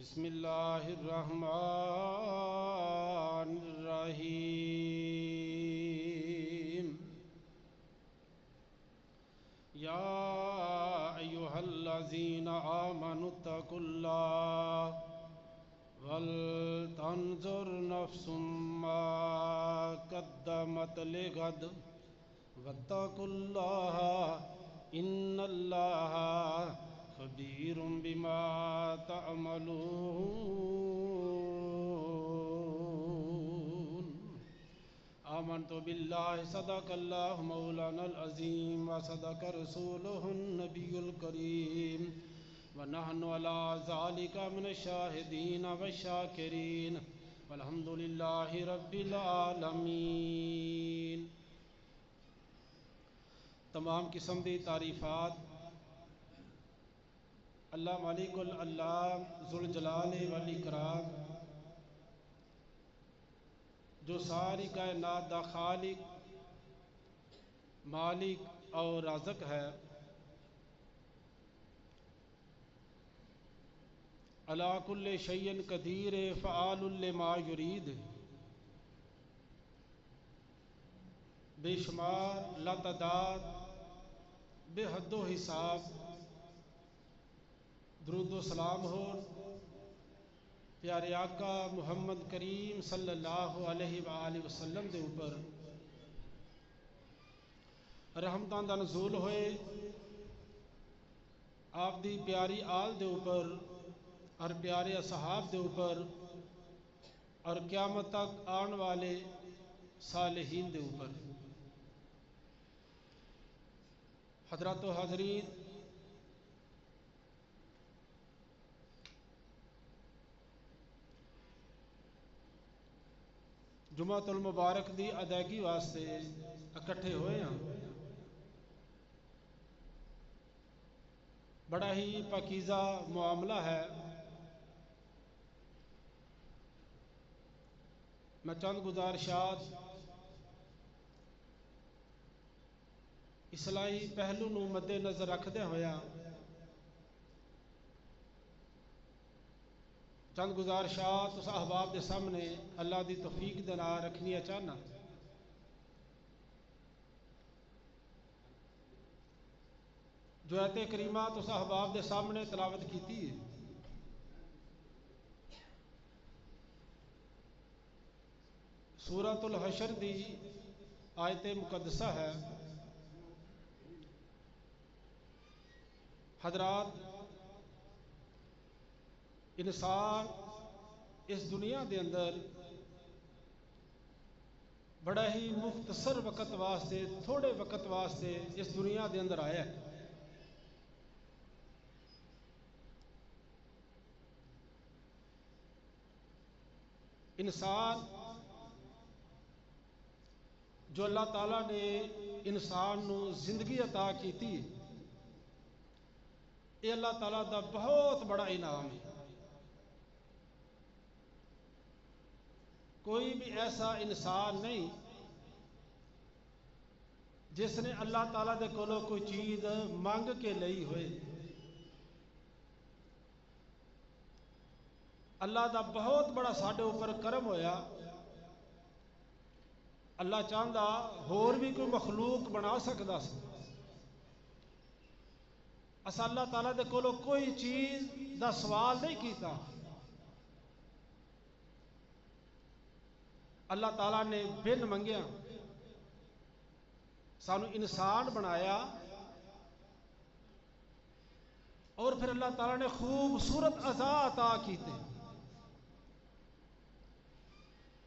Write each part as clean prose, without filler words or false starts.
بسم اللہ الرحمن الرحیم یا ایہا الذین آمنوا اتقوا اللہ ولتنظر نفس ما قدمت لغد واتقوا اللہ ان اللہ خبیر بما تعملون آمنت باللہ صدق اللہ مولانا العظیم وصدق رسولہ النبی الکریم ونحن علی ذالک من الشاہدین والشاکرین والحمد للہ رب العالمین۔ تمام قسم دی تعریفات اللہ مالک اللہ ذوالجلال والاکرام جو ساری کائنات دا خالق مالک اور رازق ہے، علی کل شیء قدیر فعال لما یرید، بے شمار لاتعداد بے حد و حساب درود و سلام ہو پیارے آقا محمد کریم صلی اللہ علیہ وآلہ وسلم دے اوپر، رحمتاں دا نزول ہوئے آپ دی پیاری آل دے اوپر اور پیارے اصحاب دے اوپر اور قیامت تک آن والے صالحین دے اوپر۔ حضرات و حاضرین، جمعۃ المبارک دی ادائیگی واسطے اکٹھے ہوئے ہیں۔ بڑا ہی پاکیزہ معاملہ ہے۔ میں چند گزارشات اصلاحی پہلو نو مد نظر رکھدے ہویا چند گزارشات اس احباب دے سامنے اللہ دی توفیق دے نال رکھنی چاہنا۔ جو آیت کریمات اس احباب دے سامنے تلاوت کیتی ہے، سورۃ الحشر دی آیت مقدسہ ہے۔ حضرات، انسان اس دنیا دے اندر بڑا ہی مختصر وقت واسطے، تھوڑے وقت واسطے اس دنیا دے اندر آیا ہے۔ انسان جو اللہ تعالیٰ نے انسان نو زندگی عطا کیتی، یہ اللہ تعالیٰ دا بہت بڑا انعام ہے۔ کوئی بھی ایسا انسان نہیں جس نے اللہ تعالیٰ دے کولوں کوئی چیز مانگ کے لئی ہوئے۔ اللہ دا بہت بڑا ساڈے اوپر کرم ہویا۔ اللہ چاہتا ہور بھی کوئی مخلوق بنا سکتا سی، اسا اللہ تعالیٰ دے کولوں کوئی چیز دا سوال نہیں کیتا۔ اللہ تعالیٰ نے بن منگیا سانو انسان بنایا، اور پھر اللہ تعالیٰ نے خوبصورت اعضاء عطا کیتے۔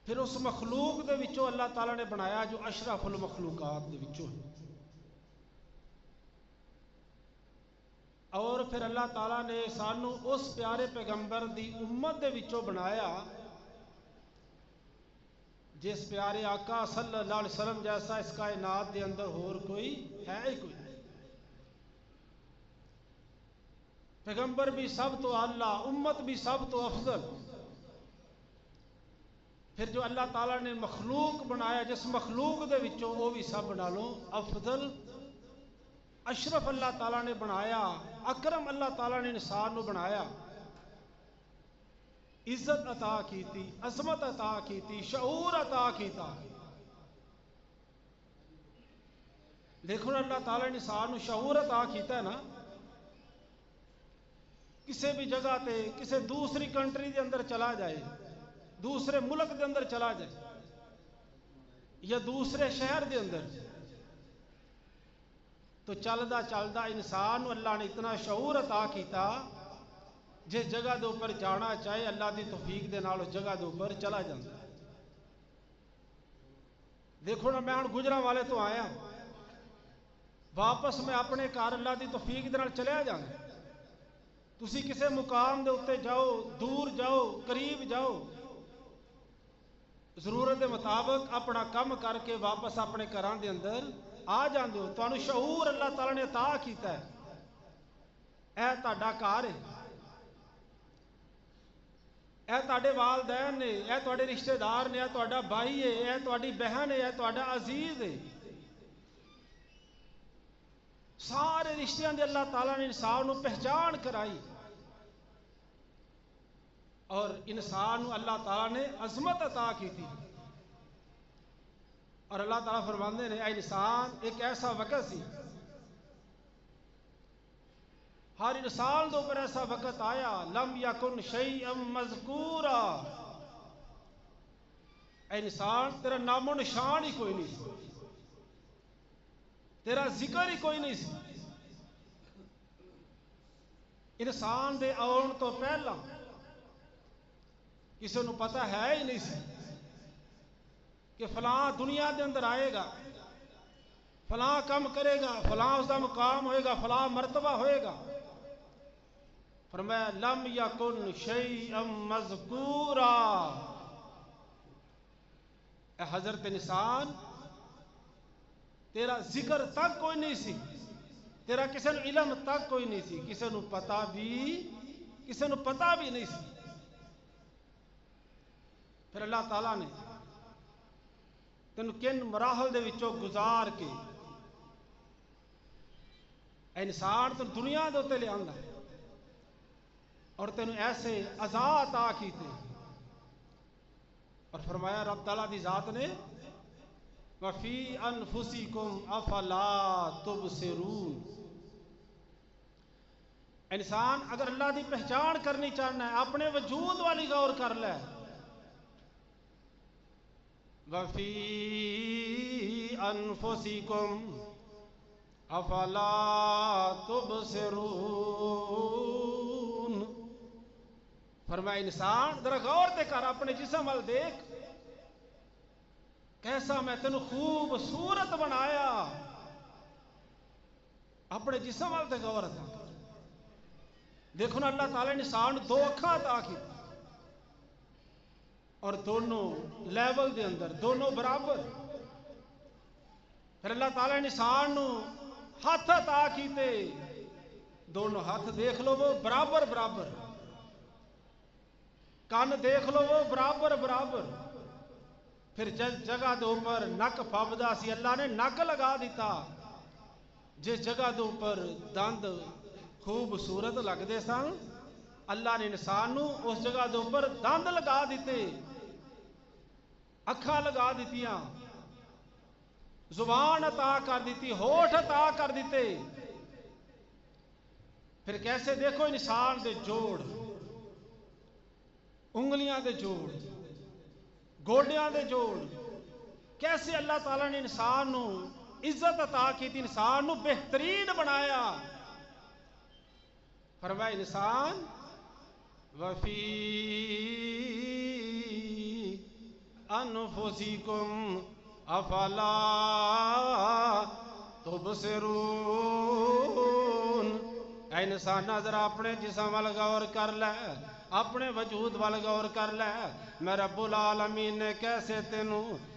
پھر اس مخلوق دے وچوں اللہ تعالیٰ نے بنایا جو اشرف المخلوقات دے وچوں ہے، اور پھر اللہ تعالیٰ نے سانو اس پیارے پیغمبر دی امت دے وچوں بنایا جس پیارے آقا صلی اللہ علیہ وسلم جیسا اس کائنات دے اندر اور کوئی ہے ہی کوئی نہیں۔ پیغمبر بھی سب تو اعلیٰ، امت بھی سب تو افضل۔ پھر جو اللہ تعالیٰ نے مخلوق بنایا، جس مخلوق دے وچوں وہ بھی سب نالوں افضل اشرف اللہ تعالیٰ نے بنایا، اکرم اللہ تعالیٰ نے انسان نو بنایا۔ عزت عطا کیتی، عظمت عطا کیتی، شعور عطا کیتا. دیکھو اللہ تعالیٰ نے انسان شعور عطا کیتا ہے نا. کسی بھی جگہ تے کسی دوسری کنٹری دے اندر چلا جائے، دوسرے ملک دے اندر چلا جائے یا دوسرے شہر دے اندر، تو چلدا چلدا انسان اللہ نے اتنا شعور عطا کیتا جس جگہ دے اوپر جانا چاہے اللہ دی توفیق دے نال اس جگہ دے اوپر چلا جاتا ہے. دیکھو نا میں ہن گجرانوالے تو آیا، واپس میں اپنے گھر اللہ دی توفیق دے نال چلیا جانا. تسی کسے مقام دے اوتے جاؤ، دور جاؤ، قریب جاؤ، ضرورت دے مطابق اپنا کم کر کے واپس اپنے گھراں دے اندر آ جاندے ہو. تانوں شعور اللہ تعالیٰ نے عطا کیتا ہے. اے تہاڈا گھر ہے، اے تہاڈے والدین نے، اے تہاڈے رشتہ دار نے، اے تہاڈا بھائی ہے، اے تہاڈی بہن ہے، اے تہاڈا عزیز ہے. سارے رشتیاں دے اللہ تعالیٰ نے انسان نو پہچان کرائی اور انسان نو اللہ تعالیٰ نے عظمت عطا کی تھی. اور اللہ تعالیٰ فرماندے نے اے انسان ایک ایسا وقت سی، ہر انسان دے اوپر ایسا وقت آیا، لم یکن شیئا مذکورا، اے انسان تیرا نام و نشان ہی کوئی نہیں سی، تیرا ذکر ہی کوئی نہیں سی. انسان دے آن تو پہلا کسی نو پتہ ہے ہی نہیں سی کہ فلاں دنیا دے اندر آئے گا، فلاں کام کرے گا، فلاں اس دا مقام ہوئے گا، فلاں مرتبہ ہوئے گا. فرمایا لم یکن شیئا مذکورا، اے حضرت انسان تیرا ذکر تک کوئی نہیں سی، تیرا کسی نو علم تک کوئی نہیں سی، کسی نو پتہ بھی نہیں سی. پھر اللہ تعالیٰ نے تینوں کن مراحل دے وچوں گزار کے انسان تو دنیا دے اوتے لے آندا اور تینوں ایسے عطا عطا کیتے اور فرمایا رب تعالیٰ دی ذات نے وفی انفسکم افلا تبصرون. انسان اگر اللہ دی پہچان کرنی چاہنا ہے اپنے وجود والی غور کر لے. وفی انفسکم افلا تبصرون. فرمایا انسان ذرا غور تے کر، اپنے جسم وال دیکھ، کیسا میں تینوں خوبصورت بنایا. اپنے جسم وال تے غور عطا کر. دیکھو نا اللہ تعالیٰ نے انسان دو اکھاں عطا کی اور دونوں لیول دے اندر دونوں برابر. پھر اللہ تعالیٰ نے انسان نو ہاتھ عطا کیتے، دونوں ہاتھ دیکھ لو وہ برابر برابر، کان دیکھ لو وہ برابر برابر. پھر جس جگہ دے اوپر نک پھبدا سی اللہ نے نک لگا دیتا، جس جگہ دے اوپر دند خوبصورت لگتے سن اللہ نے انسان نو اس جگہ دے اوپر دند لگا دیتے، اکھاں لگا دیتیاں، زبان عطا کر دیتی، ہونٹ عطا کر دیتے. پھر کیسے دیکھو انسان دے جوڑ، انگلیاں دے جوڑ، گوڈیاں دے جوڑ، کیسے اللہ تعالیٰ نے انسان نو عزت عطا کی تھی، انسان نو بہترین بنایا. فرمایا انسان وفی انفسکم افلا تبصرون. اے انسان نظر اپنے جسم وال غور کر لے، اپنے وجود وال غور کر لے. میں رب العالمین نے کیسے تینوں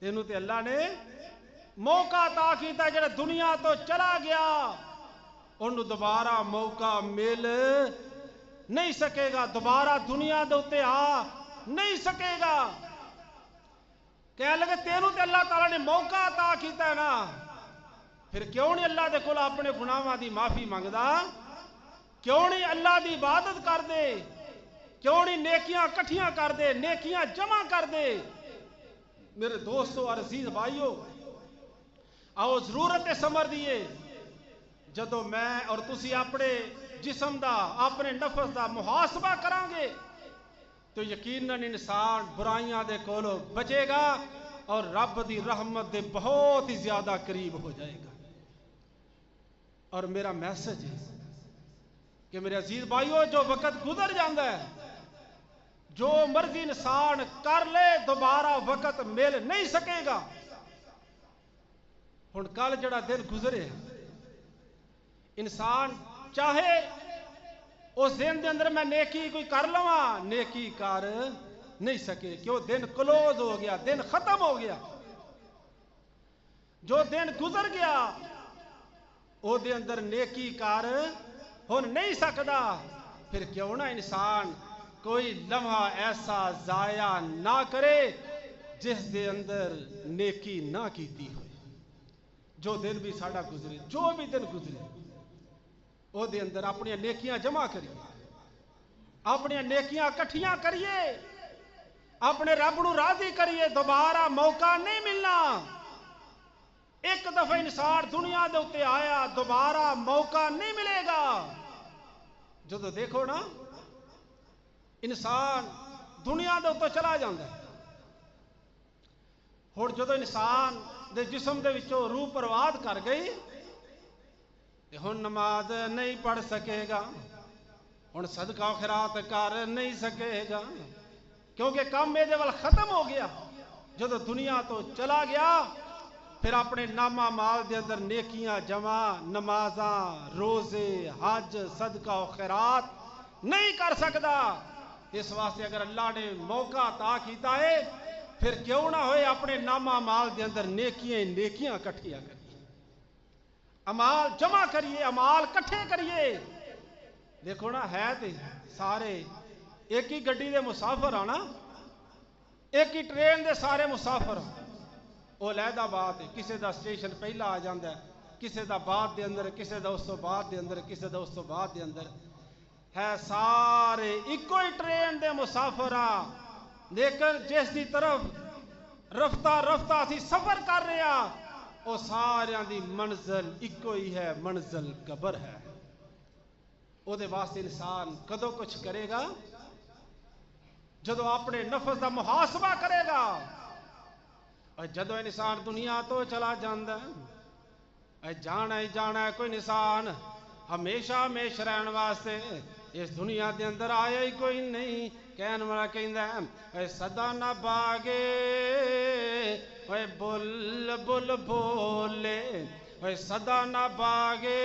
تینوں تے اللہ نے موقع عطا کیتا جڑا دنیا تو چلا گیا انہوں دوبارہ موقع مل نہیں سکے گا، دوبارہ دنیا دے اوتے آ نہیں سکے گا۔ کہنے لگے تینوں تے اللہ تعالیٰ نے موقع عطا کیتا ہے نا، پھر کیوں نہیں اللہ دے کول اپنے گناہاں دی معافی مانگدا؟ کیوں نہیں اللہ دی عبادت کر دے؟ کیوں نہیں نیکیاں کٹھیاں کر دے، نیکیاں جمع کر دے؟ میرے دوستو اور عزیز بھائیو، آؤ ضرورت سمر دیے جدو میں اور تسی اپنے جسم دا اپنے نفس دا محاسبہ کریں گے تو یقیناً انسان برائیاں دے کولو بچے گا اور رب دی رحمت دے بہت ہی زیادہ قریب ہو جائے گا۔ اور میرا میسج ہے کہ میرے عزیز بھائیو، جو وقت گزر جاندہ ہے، جو مرضی انسان کر لے دوبارہ وقت مل نہیں سکے گا۔ ہن کل جڑا دن گزرے انسان چاہے اس دن دے اندر میں نیکی کوئی کر لواں، نیکی کر نہیں سکے، کیوں دن کلوز ہو گیا، دن ختم ہو گیا۔ جو دن گزر گیا او دے اندر نیکی کر ہن نہیں سکدا، پھر کیوں نہ انسان کوئی لمحہ ایسا ضائع نہ کرے جس دے اندر نیکی نہ کیتی ہوئے۔ جو دن بھی ساڑا گزرے، جو بھی دن گزرے، او دے اندر اپنی نیکیاں جمع کریے، اپنی نیکیاں کٹھیاں کریے، اپنے رب نو راضی کریے۔ دوبارہ موقع نہیں ملنا۔ ایک دفعہ انسان دنیا دے اتے آیا، دوبارہ موقع نہیں ملے گا۔ جدو دیکھو نا انسان دنیا دے اتے چلا جاندہ ہے، اور جدو انسان دے جسم دے وچوں روح پرواد کر گئی تے ہن نماز نہیں پڑھ سکے گا، ہن صدقہ و خیرات کر نہیں سکے گا، کیونکہ کام میرے وال ختم ہو گیا۔ جدو دنیا تو چلا گیا پھر اپنے نامہ مال دے اندر نیکیاں جمع، نمازاں، روزے، حج، صدقہ و خیرات نہیں کر سکتا۔ اس واسطے اگر اللہ نے موقع عطا کیتا ہے پھر کیوں نہ ہوئے اپنے نامہ مال دے اندر نیکیاں کٹھیاں کریے، امال جمع کریے، امال کٹھے کریے۔ دیکھو نا ہے تے سارے ایک ہی گڈی دے مسافر آنا، ایک ہی ٹرین دے سارے مسافر، وہ علیحدہ بات ہے، کسی دا سٹیشن پہلا آ جاندہ ہے، کسی دا بعد دے اندر، کسی دا اس تو بعد دے اندر، کسی دا اس تو بعد دے اندر ہے، سارے ایک ہی ٹرین دے مسافر آ، لیکن جس دی طرف رفتہ رفتہ اسی سفر کر رہے ہیں وہ ساریاں دی منزل ایک ہی ہے، منزل قبر ہے۔ او دے واسطے انسان کدو کچھ کرے گا؟ جدو اپنے نفس دا محاسبہ کرے گا۔ اور جدو انسان دنیا تو چلا جاندہ ہے، جانا ہی جانا ہے، کوئی انسان ہمیشہ ہمیشہ رہن واسطے اس دنیا دے اندر آیا ہی کوئی نہیں۔ کہن والا کہندا ہے صدا نہ باگے اے بل بل بولے، اے صدا نہ باگے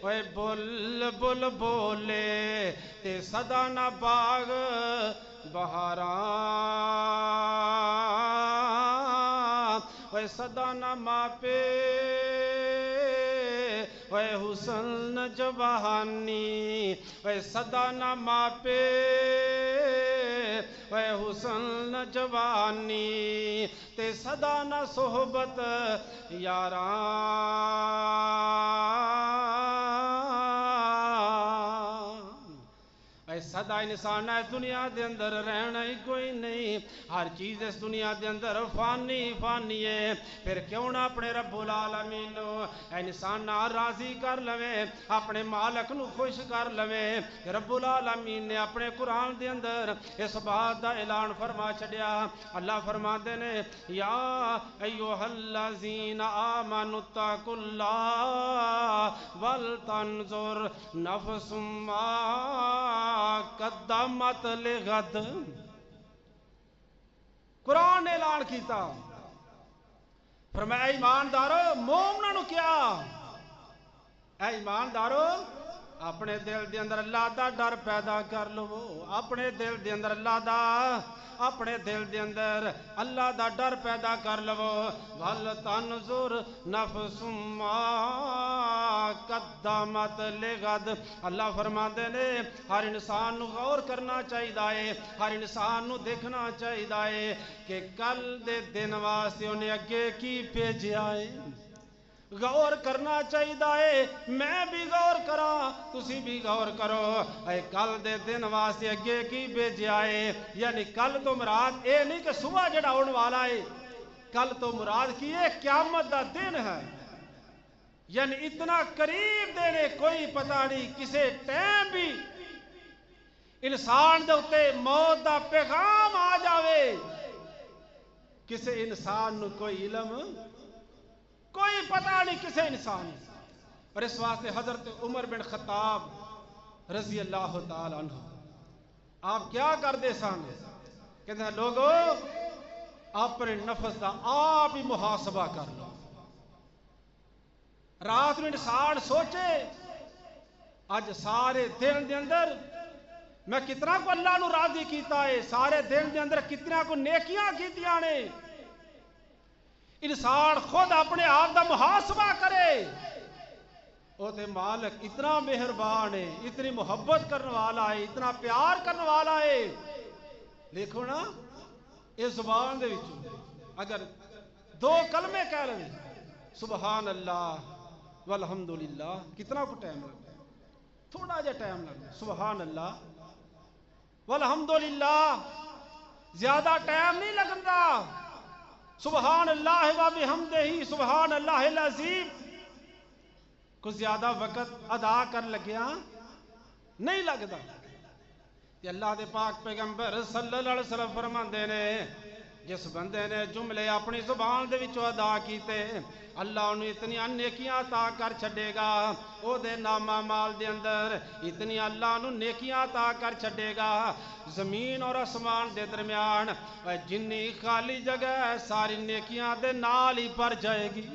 اے بل بل بولے، تے صدا نہ باغ بہاراں، اے صدا نہ ماپے اے حسن جوانی، اے صدا نہ ماپے اے حسن جوانی، تے صدا نہ صحبت یاراں، صدا انسان ہے دنیا دے اندر رہنا ہی کوئی نہیں، ہر چیز اس دنیا دے اندر فانی فانی ہے۔ پھر کیوں نہ اپنے رب العالمین نو انسان نہ راضی کر لوے، اپنے مالک نو خوش کر لوے۔ رب العالمین نے اپنے قرآن دے اندر اس بات دا اعلان فرما چھڑیا۔ اللہ فرماتے نے یا ایوہ الذین آمنوا اتقوا اللہ ولتنظر نفس ما قدمت لغد۔ قرآن نے اعلان کیتا، فرمایا ایماندارو مومنوں کیا، اے ایماندارو اپنے دل دے اندر اللہ دا ڈر پیدا کر لو اپنے دل دے اندر اپنے دل دے اندر اللہ دا ڈر پیدا کر لو ول تنظر نفس ما قدمت لغد اللہ فرماندے نے ہر انسان نو غور کرنا چاہیے ہر انسان نو دیکھنا چاہیے کہ کل دے دن واسطے انہیں اگے کی بھیجیا ہے غور کرنا چاہیے میں بھی غور کراں تسی بھی غور کرو اے کل دے دن واسطے اگے کی بھیجیا ہے یعنی کل تو مراد اے نہیں کہ صبح جڑا آن والا ہے کل تو مراد کی ہے قیامت دا دن ہے یعنی اتنا قریب دینے کوئی پتہ نہیں کسے ٹائم بھی انسان دے اتے موت دا پیغام آ جاوے کسے انسان نو کوئی علم کوئی پتہ نہیں کسے انسان اور اس واسطے حضرت عمر بن خطاب رضی اللہ تعالی عنہ آپ کیا کر دے سن کہتے ہیں لوگو اپنے نفس دا آپ ہی محاسبہ کر لو رات میں انسان سوچے اج سارے دن دے اندر میں کتنا کو اللہ نو راضی کیتا ہے سارے دن دے اندر کتنا کو نیکیاں کیتیاں نے انسان خود اپنے آپ دا محاسبہ کرے او تے مالک اتنا مہربان ہے اتنی محبت کرنے والا ہے اتنا پیار کرنے والا ہے دیکھو نا اس زبان دے وچوں اگر دو کلمے کہہ لیں سبحان اللہ والحمدللہ کتنا کو ٹائم لگتا ہے تھوڑا جا ٹائم لگتا ہے سبحان اللہ والحمدللہ زیادہ ٹائم نہیں لگتا سبحان اللہ و بحمدہ سبحان اللہ العظیم کچھ زیادہ وقت ادا کر لگیا نہیں لگتا کہ اللہ دے پاک پیغمبر صلی اللہ علیہ وسلم فرماندے نے جس بندے نے جملے اپنی زبان دے وچوں ادا کیتے اللہ انہوں اتنی نیکیاں عطا کر چھڑے گا او دے نامہ مال دے اندر اتنی اللہ انہوں نیکیاں عطا کر چھڑے گا زمین اور آسمان دے درمیان جنی خالی جگہ ساری نیکیاں دے نال ہی بھر جائے گی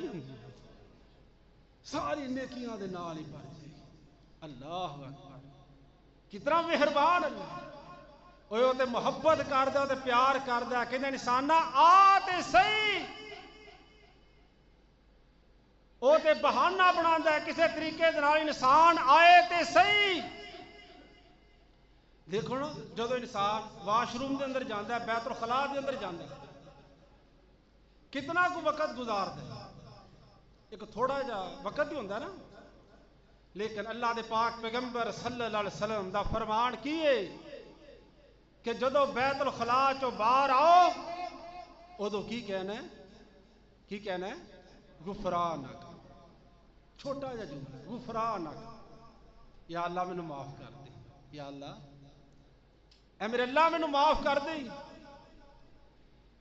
ساری نیکیاں دے نال ہی بھر جائے گی اللہ اکبر کتنا مہربان اللہ اوہ تے محبت کردہ تے پیار کردہ کہ انسانہ آتے صحیح او تے بہانہ بناندہ ہے کسے طریقے دنال انسان آئے تے صحیح دیکھو نا جدو انسان واش روم دے اندر جاندہ ہے بیت الخلاء دے اندر جاندہ ہے کتنا کو وقت گزار دے ایک تھوڑا جا وقت ہی ہوندہ ہے نا لیکن اللہ دے پاک پیغمبر صلی اللہ علیہ وسلم دا فرمان کیے کہ جدو بیت الخلاء چو باہر آؤ ادو کی کہنا ہے غفرانک چھوٹا جا جملہ غفرانک یا اللہ میں معاف کر دے یا اللہ اے میرے اللہ میں معاف کر دے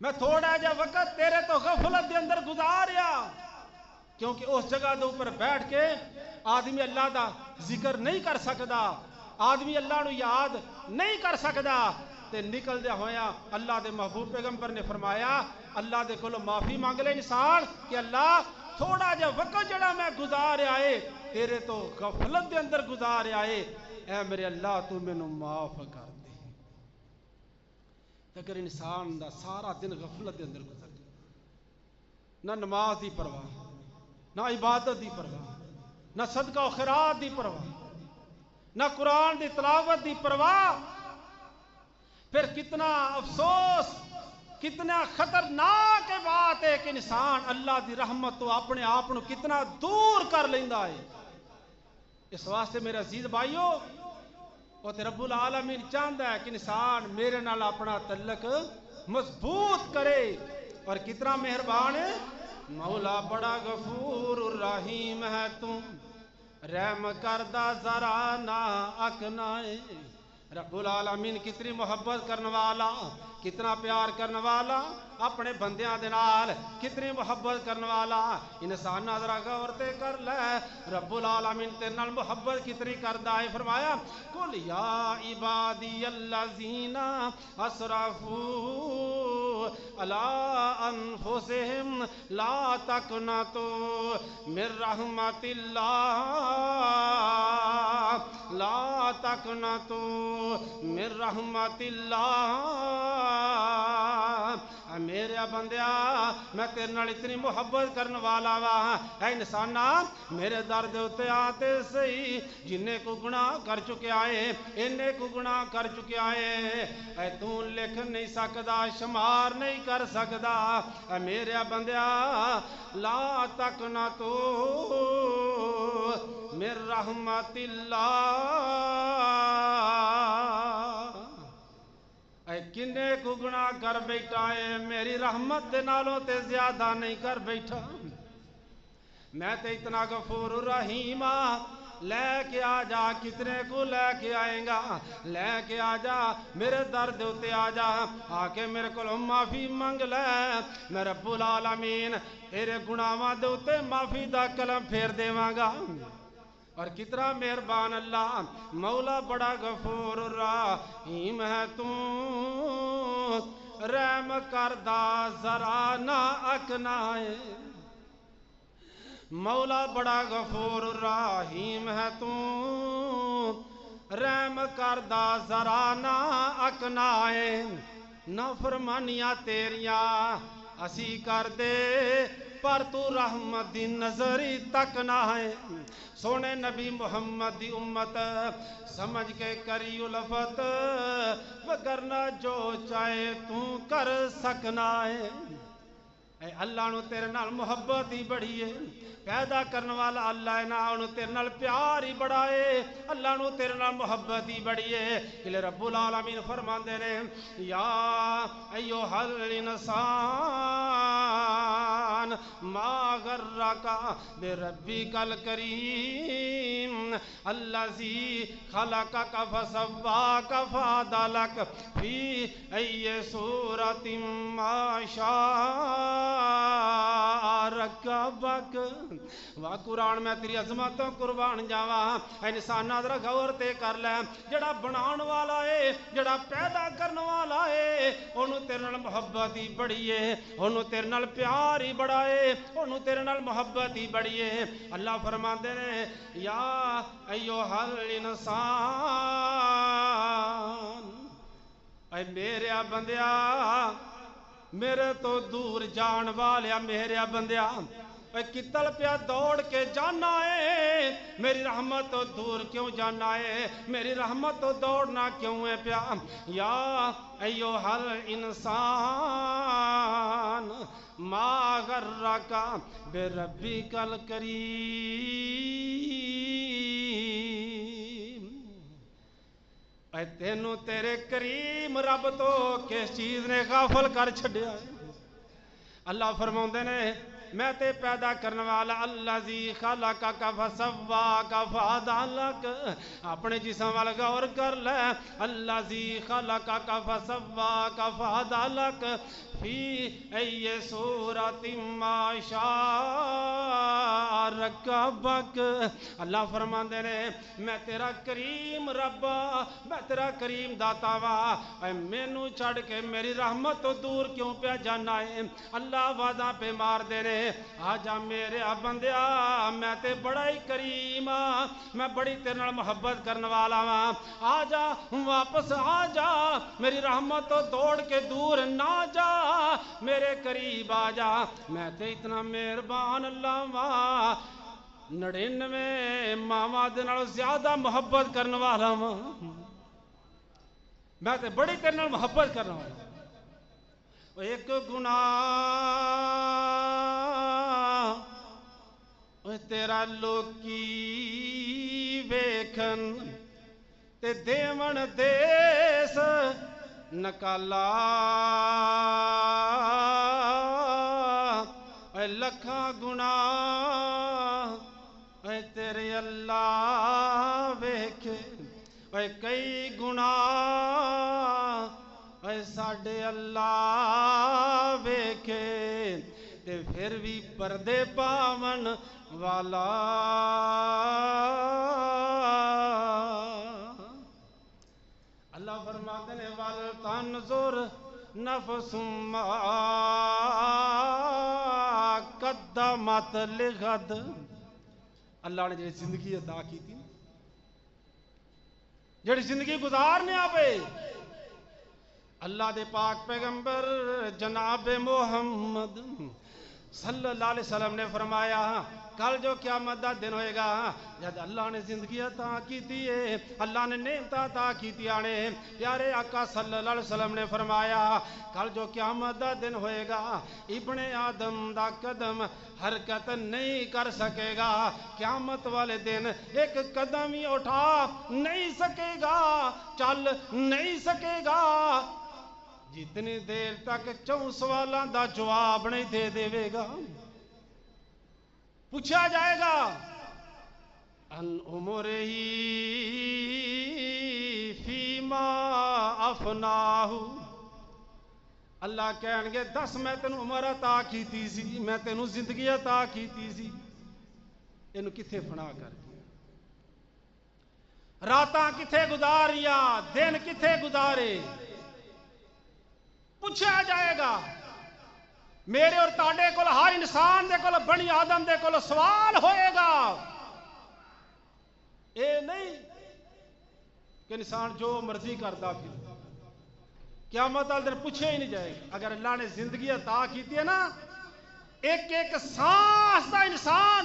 میں تھوڑا جا وقت تیرے تو غفلت دے اندر گزاریا کیونکہ اس جگہ دے اوپر بیٹھ کے آدمی اللہ دا ذکر نہیں کر سکدا آدمی اللہ نو یاد نہیں کر سکدا تے نکل دیا ہویا اللہ دے محبوب پیغمبر نے فرمایا اللہ دے کولو معافی مانگ لے انسان کہ اللہ تھوڑا جا وقت جڑا میں گزارے آئے تیرے تو غفلت دے اندر گزارے آئے اے میرے اللہ تو میں نو معاف کر دے اگر انسان دا سارا دن غفلت دے اندر گزر گیا نہ نماز دی پرواہ نہ عبادت دی پرواہ نہ صدقہ و خیرات دی پرواہ نہ قرآن دی تلاوت دی پرواہ پھر کتنا افسوس کتنا خطرناک بات ہے کہ انسان اللہ دی رحمت تو اپنے آپ کو کتنا دور کر لیندہ ہے اس واسطے میرے عزیز بھائیو وہ رب العالمین چاہتا ہے کہ انسان میرے نال اپنا تعلق مضبوط کرے اور کتنا مہربان ہے مولا بڑا غفور الرحیم ہے تم رحم کردہ ذرا نہ اکنائے رب العالمین کتنی محبت کرنے والا کتنا پیار کرنے والا اپنے بندیاں دے نال کتنی محبت کرنے والا انسان ذرا غور تے کر لے رب العالمین تیرے نال محبت کتنی کردا ہے فرمایا قل یا عبادی الذین اسرفوا الا انفسہم لا تقنطوا من رحمت اللہ لا تقنطوا من رحمت اللہ میرے بندیا میں تیرے نال اتنی محبت کرنے والا وا اے انسانا میرے در دے اتے آتے سہی جنہیں کو گناہ کر چکے آئے انہیں کو گناہ کر چکے آئے اے تو لکھ نہیں سکدا شمار نہیں کر سکدا اے میرے بندیا لا تقنطوا من رحمت اللہ اے کنے کو گناہ کر بیٹھا ہے میری رحمت دے نالوں تے زیادہ نہیں کر بیٹھا میں تے اتنا غفور رحیم لے کے آ جا کتنے کو لے کے آئیں گا لے کے آ جا میرے درد ہوتے آ جا آ کے میرے کو معافی منگ لے میں رب العالمین تیرے گناہاں دے اوتے معافی دا کلم پھیر دیواں گا اور کتنا مہربان اللہ مولا بڑا غفور رحیم ہے تو رحم کردہ ذرا نہ اکنائے مولا بڑا غفور رحیم ہے تو رحم کردہ ذرا نہ اکنائے نافرمانیاں تیریاں اسی کر دے پر تو رحمت دی نظری تک نہ ہے سونے نبی محمد دی امت سمجھ کے کری الفت وگرنہ جو چاہے تو کر سکنا ہے اے اللہ نو تیرے نال محبت ہی بڑی ہے پیدا کرنے والا اللہ ہے نا انہوں تیرے نال پیار ہی بڑا ہے اللہ نو تیرے نال محبت ہی بڑی ہے کہ رب العالمین فرمان دے رہے یا ایوہ الانسان ما غرکا بربک الکریم الذی خلقک فسواک فعدلک فی ای صورت ما شاء رکبک واہ قرآن میں تیری عظمتوں قربان جاواں انسان ذرا غور تے کر لے جڑا بنان والا ہے جڑا پیدا کرنے والا ہے انہوں تیرے نال محبت ہی بڑی ہے انہوں تیرے نال پیار ہی بڑا ہے انہوں تیرے نال محبت ہی بڑی ہے اللہ فرماندے نے یا ایوہ الانسان اے میرے بندیا میرے تو دور جان والیا میرے بندیا اے کتل پیا دوڑ کے جانا ہے میری رحمت تو دور کیوں جانا ہے میری رحمت تو دوڑنا کیوں ہے پیا یا ایوہ الانسان ما غرک بربک الکریم اے تینوں تیرے کریم رب تو کس چیز نے غافل کر چھڑیا ہے اللہ فرماؤندے نے میں تے پیدا کرنے والا الذی خلقک فسواک فعدلک اپنے جسم والا غور کر لے الذی خلقک فسواک فعدلک فی ای صورت ما شاء رکبک اللہ فرماندے نے میں تیرا کریم رب میں تیرا کریم داتا وا اے مینوں چھڑ کے میری رحمت تو دور کیوں پہ جانا ہے اللہ وعدہ پہ مار دے رہے آجا میرے بندیا میں تے بڑا ہی کریم میں بڑی تیرے نال محبت کرنے والا ہاں آجا واپس آجا میری رحمت تو دوڑ کے دور نہ جا میرے قریب آجا میں تے اتنا مہربان اللہ ہاں 99 ماواں دے نال زیادہ محبت کرنے والا ہاں میں تے بڑی تیرے نال محبت کرنے والا ایک گناہ تیرا لوکی ویکھن تے دیون دیس نکالا اے لکھاں گناہ اے تیرے اللہ ویکھے اے کئی گناہ اے ساڈے اللہ ویکھے تے پھر بھی پردے پاون والا اللہ فرماتے ہیں وَلْتَنْظُرْ نفس ما قدمت لغد. اللہ نے جڑی زندگی عطا کی تھی، جڑی زندگی گزارنے آوے، اللہ دے پاک پیغمبر جناب محمد صلی اللہ علیہ وسلم نے فرمایا کل جو قیامت دا دن ہوئے گا، جب اللہ نے زندگی عطا کی تھی، اللہ نے نعمت عطا کی تھی، پیارے آقا صلی اللہ علیہ وسلم نے فرمایا کل جو قیامت دا دن ہوئے گا، ابن آدم دا قدم حرکت نہیں کر سکے گا، قیامت والے دن ایک قدم ہی اٹھا نہیں سکے گا، چل نہیں سکے گا، جتنی دیر تک 4 سوالاں دا جواب نہیں دے دے گا. پوچھا جائے گا ان عمرہ فیما افناہ. اللہ کہیں گے 10 میں تینوں عمر عطا کیتی سی، میں تینوں زندگی عطا کیتی سی، اینو کتھے فنا کر دیا، راتاں کتھے گزاریا، دن کتھے گزارے. پوچھا جائے گا. میرے اور تاڑے کول ہر انسان دے کول بنی آدم دے کول سوال ہوئے گا. اے نہیں کہ انسان جو مرضی کرتا پھر قیامت والے دن پوچھے ہی نہیں جائے گا. اگر اللہ نے زندگی عطا کیتی ہے نا، ایک ایک سانس دا انسان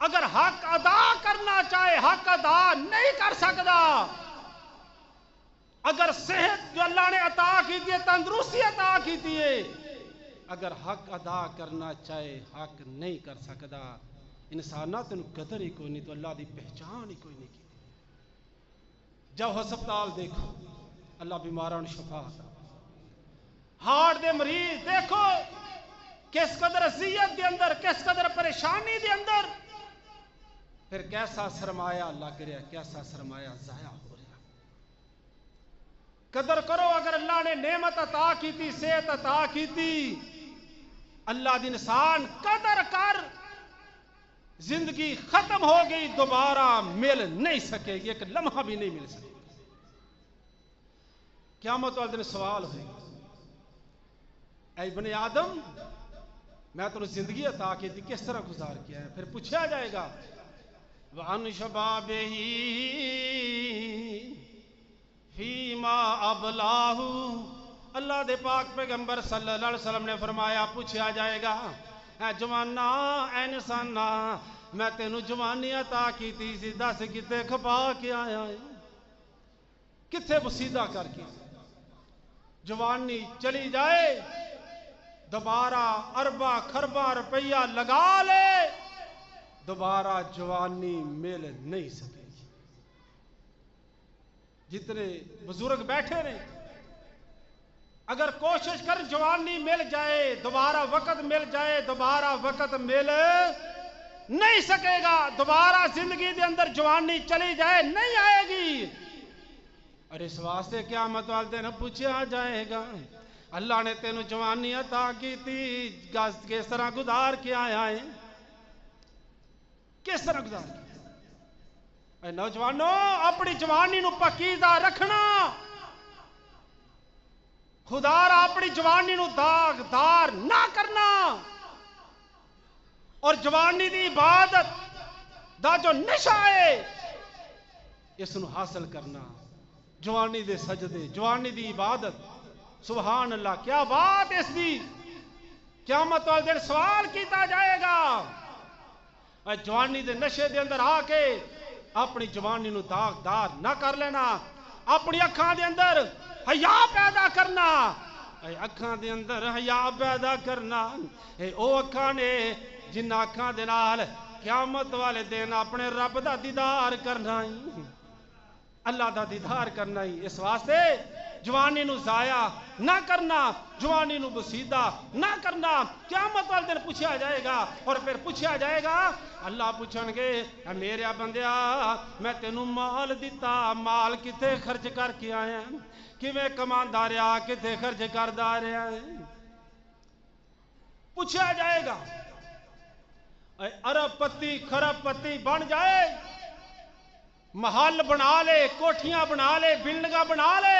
اگر حق ادا کرنا چاہے حق ادا نہیں کر سکتا. اگر صحت جو اللہ نے عطا کیتی ہے، تندرستی عطا کیتی ہے، اگر حق ادا کرنا چاہے حق نہیں کر سکتا. انسانات تینوں قدر ہی کوئی نہیں تو اللہ دی پہچان ہی کوئی نہیں کی. جب ہسپتال دیکھو اللہ بیماراں نوں شفا عطا، ہارٹ دے مریض دیکھو کس قدر اذیت دے اندر، کس قدر پریشانی دے اندر، پھر کیسا سرمایہ لگ رہا، کیسا سرمایہ ضائع ہو رہا. قدر کرو. اگر اللہ نے نعمت عطا کیتی، صحت عطا کیتی، اللہ دی انسان قدر کر. زندگی ختم ہو گئی، دوبارہ مل نہیں سکے گی، ایک لمحہ بھی نہیں مل سکے گی. قیامت والے دن سوال ہوئے گا اے ابن آدم میں تمہیں زندگی عطا کی تھی، کس طرح گزار کیا ہے. پھر پوچھا جائے گا وَعَنْ شَبَابِهِ فِيمَا أَبْلَاهُ. اللہ دے پاک پیغمبر صلی اللہ علیہ وسلم نے فرمایا پوچھا جائے گا اے جوانا، اے انسانا، میں تینوں جوانی عطا کی تھی سی، دس کتے کھپا کے آیا ہے، کتے بسیدہ کر کے. جوانی چلی جائے، دوبارہ اربا خربا روپیہ لگا لے، دوبارہ جوانی مل نہیں سکے گی. جتنے بزرگ بیٹھے رہے، اگر کوشش کر جوانی مل جائے، دوبارہ وقت مل جائے، دوبارہ وقت مل نہیں سکے گا. دوبارہ زندگی دے اندر جوانی چلی جائے نہیں آئے گی. اور اس واسطے قیامت والے دن پوچھا جائے گا اللہ نے تینوں جوانی عطا کی تھی، کس طرح گزار کے آیا ہے، کس طرح گزار کے. اے نوجوانوں، اپنی جوانی نو پاکیزہ رکھنا. خدا را اپنی جوانی نو داغدار نہ کرنا، اور جوانی دی عبادت دا جو نشہ ہے اس نو حاصل کرنا. جوانی دے سجدے، جوانی دی عبادت، سبحان اللہ، کیا بات اس دی. قیامت والے دن سوال کیتا جائے گا. جوانی دے نشے دے اندر آ کے اپنی جوانی نو داغدار نہ کر لینا. اپنی اکھاں دے اندر حیا پیدا کرنا. اکھاں دے اندر حیا پیدا کرنا. او اکھاں نے جن اکھاں دے نال قیامت والے دن اپنے رب دا دیدار کرنا ہی، اللہ دا دیدار کرنا ہی. اس واسطے جوانی نو ضائع نہ کرنا، جوانی نو بسیدہ نہ کرنا. قیامت والے دن پوچھا جائے گا. اور پھر پوچھا جائے گا، اللہ پوچھن گے اے میرے بندیا، میں تینوں مال دیتا، مال کتے خرچ کر کے آیا، کیویں کماندا رہیا، کتے خرچ کردا رہیا. پوچھا جائے گا. اے ارب پتی خرب پتی بن جائے، محل بنا لے، کوٹھیاں بنا لے، بلڈنگاں بنا لے،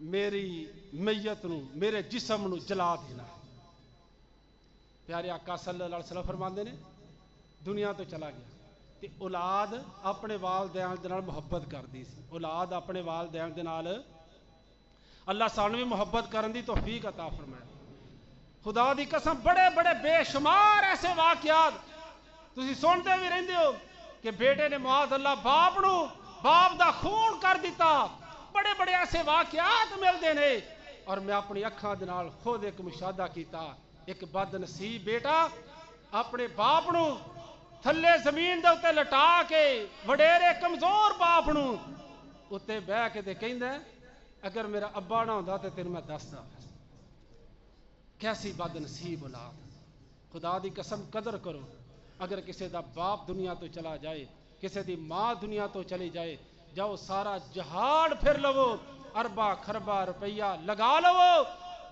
میری میت نو میرے جسم نو جلا دینا. پیارے آقا صلی اللہ علیہ وسلم فرماندے نے دنیا تو چلا گیا تے اولاد اپنے والدین دے نال محبت کردی سی. اولاد اپنے والدین دے نال اللہ سانو بھی محبت کرن دی توفیق عطا فرمائے. خدا دی قسم بڑے بڑے بے شمار ایسے واقعات تسی سنتے بھی رہندے ہو کہ بیٹے نے معاذ اللہ باپ دا خون کر دیتا. بڑے بڑے ایسے واقعات ملتے ہیں اور میں اپنی اکھاں دے نال خود ایک مشاہدہ کیتا. ایک بد نصیب بیٹا اپنے باپ نو تھلے زمین دے اتے لٹا کے وڈیرے کمزور باپ نو اتے بہ کے تے کہندا اگر میرا ابا نہ ہوندا تے تینوں میں دسدا. کیسی بد نصیب اولاد. خدا دی قسم قدر کرو. اگر کسی دا باپ دنیا تو چلا جائے کسی دی ماں دنیا تو چلی جائے جاؤ سارا جہاڑ پھر لو اربا خربا روپیہ لگا لو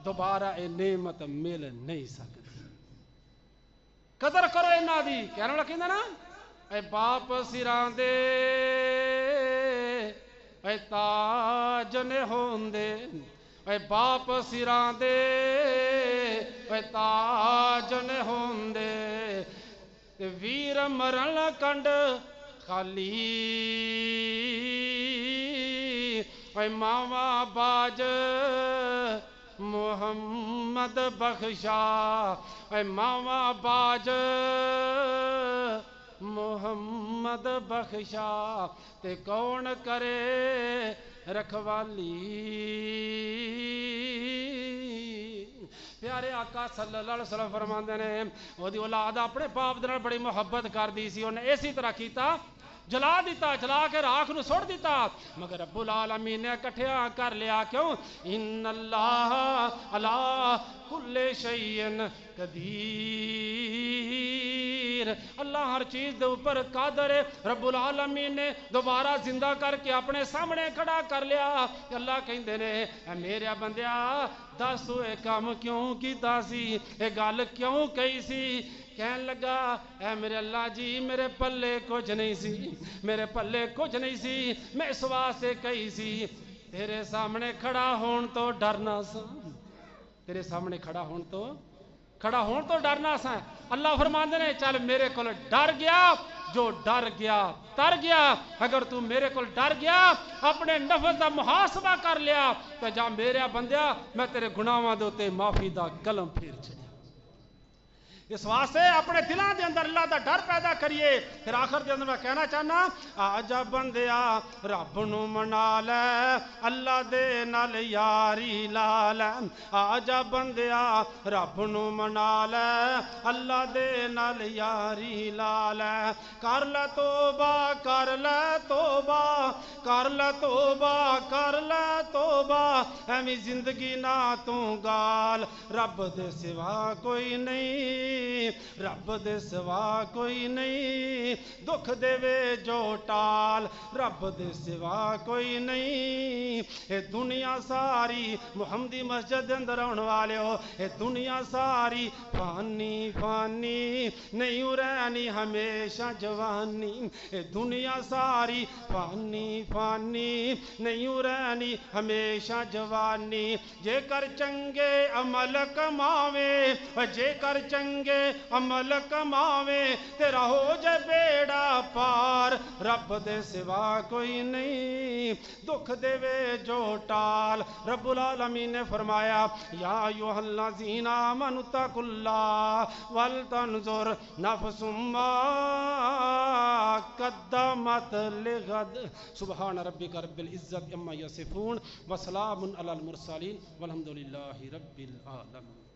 دوبارہ اے نعمت مل نہیں سکتی. قدر کرو انہاں دی. کہنا والا کہندا نا اے باپ سراں دے اے تاج نے ہوندے اے باپ سراں دے اے تاج نے ہوندے ویر مرن کنڈ خالی اے ماوا باج محمد بخشا اے ماوا باج محمد بخشا تے کون کرے رکھوالی. پیارے آقا صلی اللہ علیہ وسلم فرماندے نے وہ دی اولاد اپنے باپ دے نال بڑی محبت کردی سی. انہیں اسی طرح کیتا جلا دیتا جلا کے راکھ نو سڑ دیتا مگر رب العالمین نے کٹھیا کر لیا. کیوں؟ ان اللہ علی کل شیء قدیر. اللہ ہر چیز دے اوپر قادر ہے. رب العالمین نے دوبارہ زندہ کر کے اپنے سامنے کھڑا کر لیا. اللہ کہندے نے اے میرے بندیا دس تو اے کام کیوں کیتا سی اے گل کیوں کہی سی. کہن لگا اے میرے اللہ جی میرے پلے کچھ نہیں سی میرے پلے کچھ نہیں سی میں اس واسطے کہی سی تیرے سامنے کھڑا ہون تو ڈرنا سا. تیرے سامنے کھڑا ہون تو ڈرنا سا. اللہ فرماندے نے چل میرے کول ڈر گیا جو ڈر گیا تر گیا. اگر تو میرے کول ڈر گیا اپنے نفس دا محاسبہ کر لیا تو جا میرے بندیا میں تیرے گناہاں دے اوتے معافی دا قلم پھیر چھڑیا. اس واسطے اپنے دلوں دے اندر اللہ دا ڈر پیدا کریے. پھر آخر دے اندر میں کہنا چاہنا آجا بندیا رب نو منا لے اللہ دے نال یاری لا لے. آجا بندیا رب نو منا لے اللہ دے نال یاری لا لے. کر لے توبہ کر لے توبہ کر لے توبہ کر لے توبہ ایویں زندگی نہ تو گال. رب دے سوا کوئی نہیں رب دے سوا کوئی نہیں. دکھ دے وے جو ٹال رب دے سوا کوئی نہیں. اے دنیا ساری محمدی مسجد اندر آن والے ہو اے دنیا ساری فانی فانی نہیں رہنی ہمیشہ جوانی. اے دنیا ساری فانی فانی نہیں رہنی ہمیشہ جوانی. جے کر چنگے عمل کماوے جے کر چنگے عمل کماوے تیرا ہو جائے بیڑا پار. رب دے سوا کوئی نہیں دکھ دے وے جو ٹال. رب العالمین نے فرمایا یا ایھا الذین آمنوا اتقوا اللہ ولتنظر نفس ما قدمت لغد. سبحان ربک رب العزت عما یصفون وسلام علی المرسلین والحمد للہ رب العالمین.